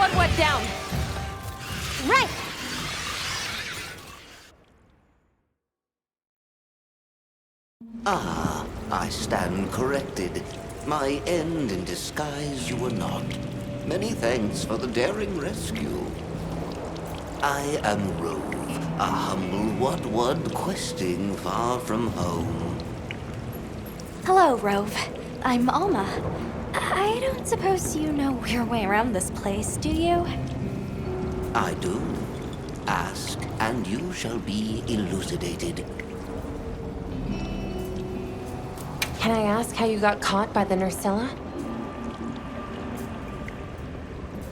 What went down? Right! Ah, I stand corrected. My end in disguise you were not. Many thanks for the daring rescue. I am Rove, a humble what-one questing far from home. Hello, Rove. I'm Alma. I don't suppose you know your way around this place, do you? I do. Ask, and you shall be elucidated. Can I ask how you got caught by the Nerscylla?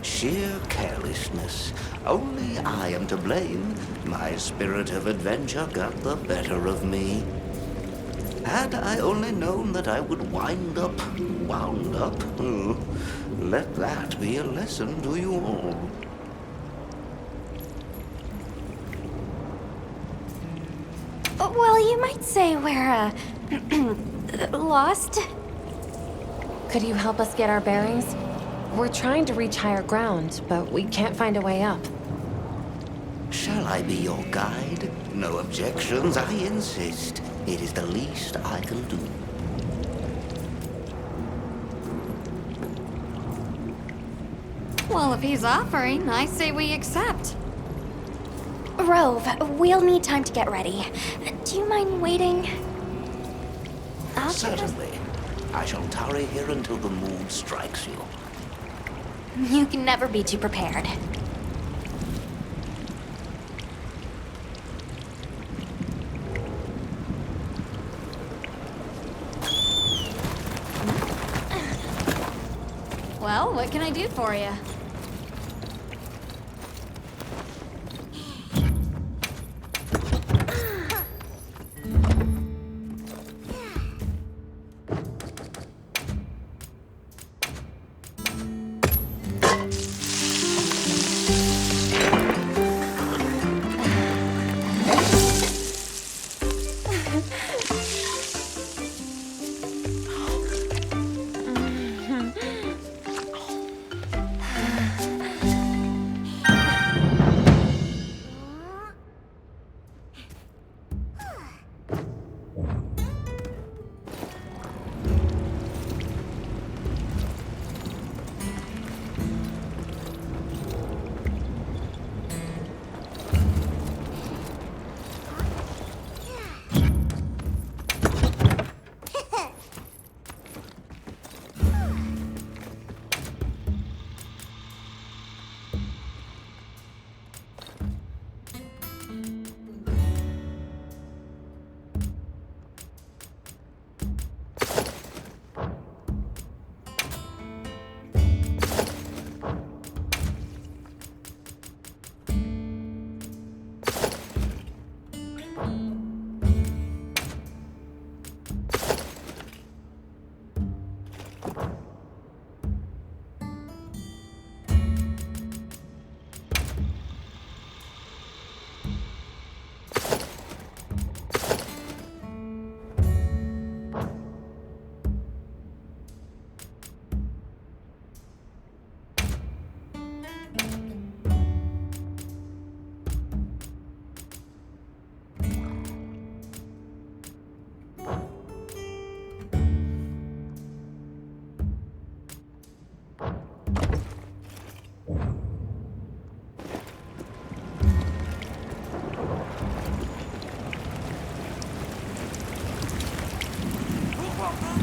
Sheer carelessness. Only I am to blame. My spirit of adventure got the better of me. Had I only known that I would wound up, let that be a lesson to you all. Well, you might say we're, lost. Could you help us get our bearings? We're trying to reach higher ground, but we can't find a way up. Shall I be your guide? No objections, I insist. It is the least I can do. Well, if he's offering, I say we accept. Rove, we'll need time to get ready. Do you mind waiting? Certainly. I shall tarry here until the mood strikes you. You can never be too prepared. Well, what can I do for you?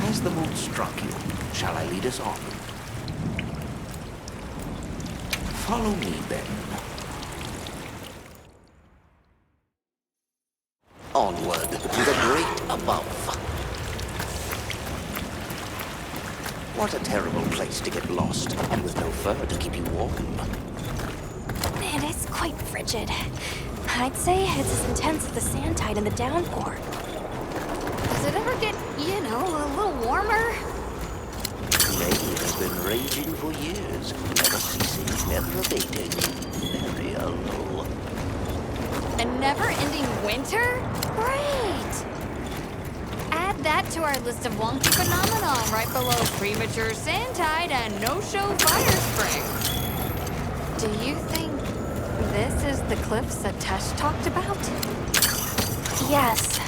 Has the mood struck you? Shall I lead us on? Follow me, then. Onward, to the great above. What a terrible place to get lost, and with no fur to keep you warm. It is quite frigid. I'd say it's as intense as the sand tide in the downpour. Does it ever get, a little warmer? Plague has been raging for years, never ceasing, never abating. Very low. A never-ending winter? Great! Add that to our list of wonky phenomenon right below premature sand tide and no-show fire spring. Do you think this is the cliff Satesh talked about? Yes.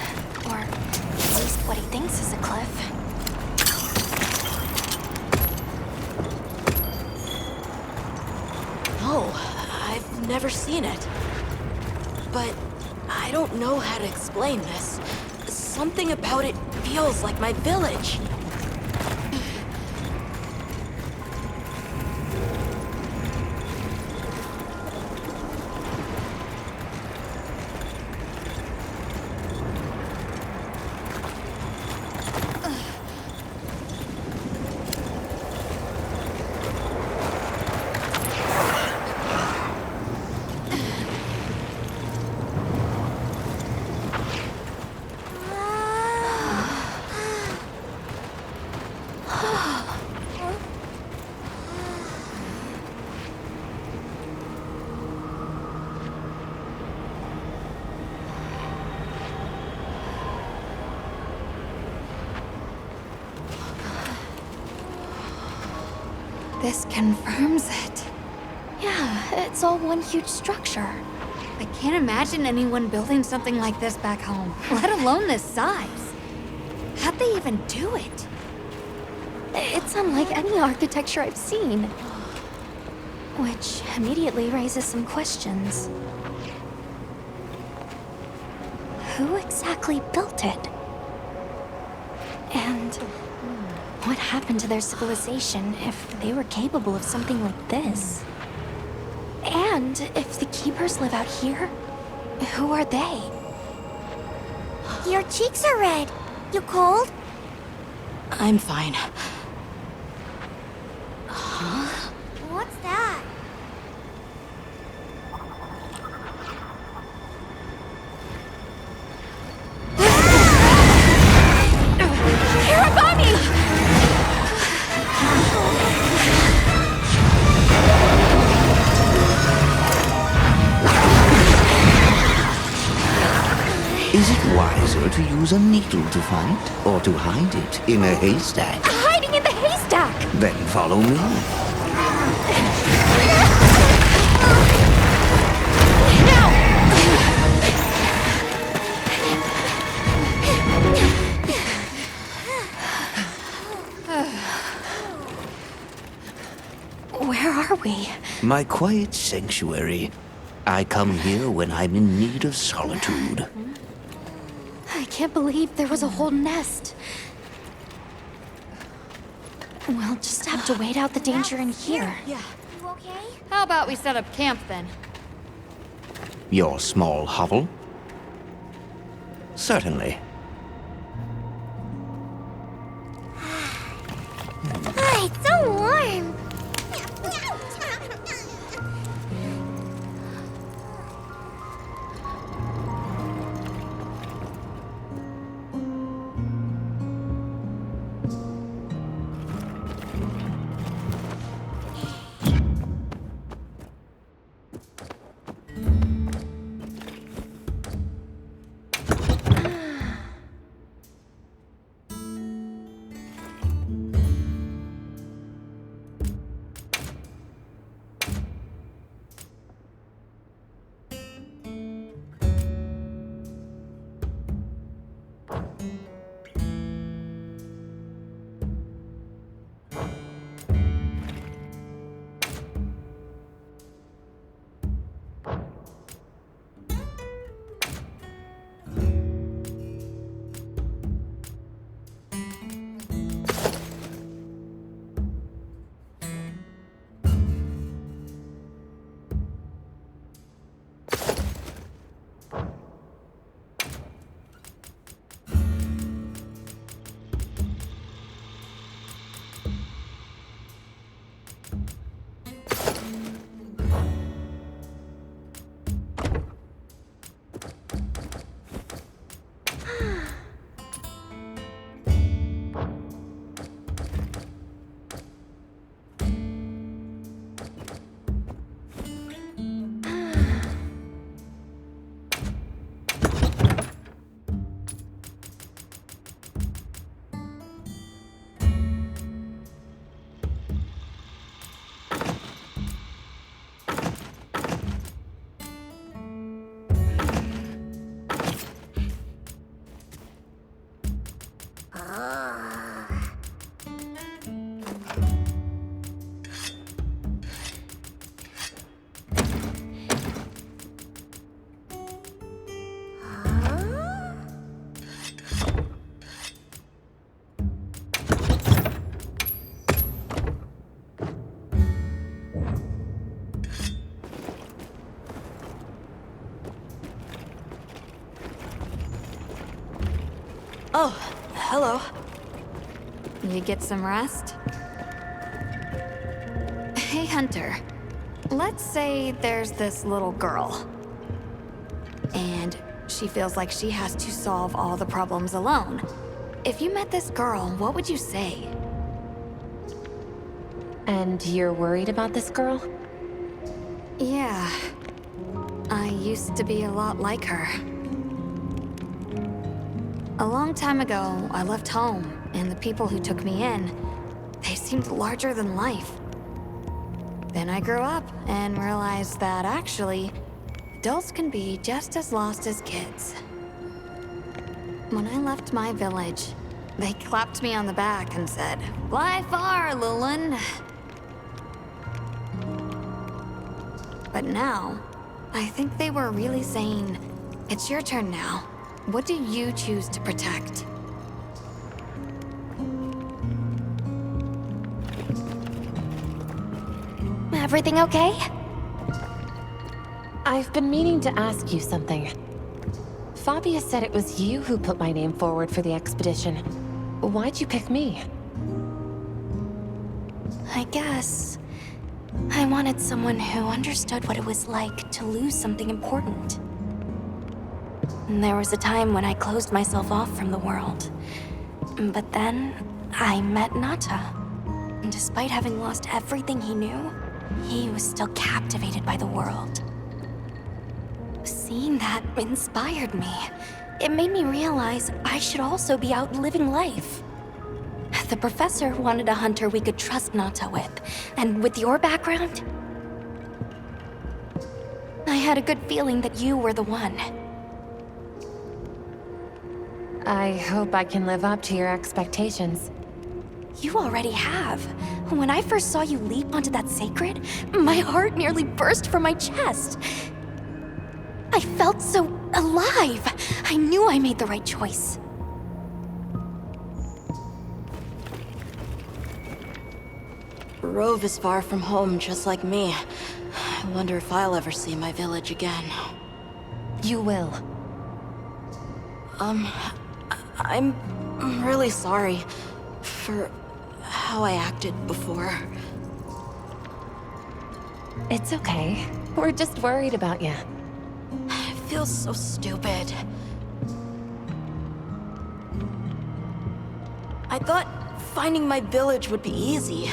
Or at least what he thinks is a cliff. No, I've never seen it. But I don't know how to explain this. Something about it feels like my village. This confirms it. Yeah, it's all one huge structure. I can't imagine anyone building something like this back home, let alone this size. How'd they even do it? It's unlike any architecture I've seen. Which immediately raises some questions. Who exactly built it? And what happened to their civilization if they were capable of something like this? And if the keepers live out here, who are they? Your cheeks are red. You cold? I'm fine. What's that? Hirabami! Is it wiser to use a needle to fight, or to hide it in a haystack? Hiding in the haystack! Then follow me. Where are we? My quiet sanctuary. I come here when I'm in need of solitude. I can't believe there was a whole nest. We'll just have to wait out the danger in here. Yeah. You okay? How about we set up camp then? Your small hovel? Certainly. Ah, it's so warm. Oh, hello. You get some rest? Hey, Hunter. Let's say there's this little girl. And she feels like she has to solve all the problems alone. If you met this girl, what would you say? And you're worried about this girl? Yeah. I used to be a lot like her. A long time ago, I left home, and the people who took me in, they seemed larger than life. Then I grew up and realized that actually, adults can be just as lost as kids. When I left my village, they clapped me on the back and said, "Fly far, Lulun." But now, I think they were really saying, "It's your turn now. What do you choose to protect?" Everything okay? I've been meaning to ask you something. Fabia said it was you who put my name forward for the expedition. Why'd you pick me? I guess I wanted someone who understood what it was like to lose something important. There was a time when I closed myself off from the world. But then, I met Nata. And despite having lost everything he knew, he was still captivated by the world. Seeing that inspired me. It made me realize I should also be out living life. The professor wanted a hunter we could trust Nata with. And with your background, I had a good feeling that you were the one. I hope I can live up to your expectations. You already have. When I first saw you leap onto that sacred, my heart nearly burst from my chest. I felt so alive. I knew I made the right choice. Rove is far from home, just like me. I wonder if I'll ever see my village again. You will. I'm really sorry for how I acted before. It's okay. We're just worried about you. I feel so stupid. I thought finding my village would be easy.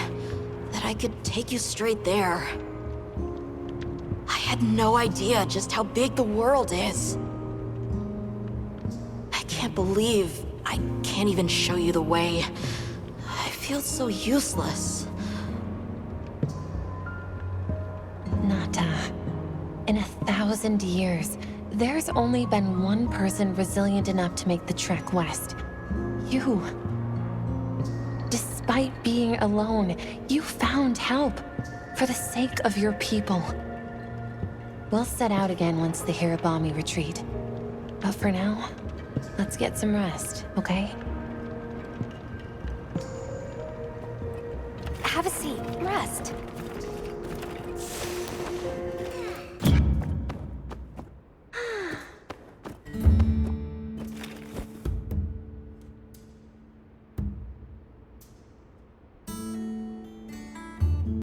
That I could take you straight there. I had no idea just how big the world is. I can't believe I can't even show you the way. I feel so useless. Nata, in 1,000 years, there's only been one person resilient enough to make the trek west. You. Despite being alone, you found help for the sake of your people. We'll set out again once the Hirabami retreat. But for now, let's get some rest, okay? Have a seat. Rest.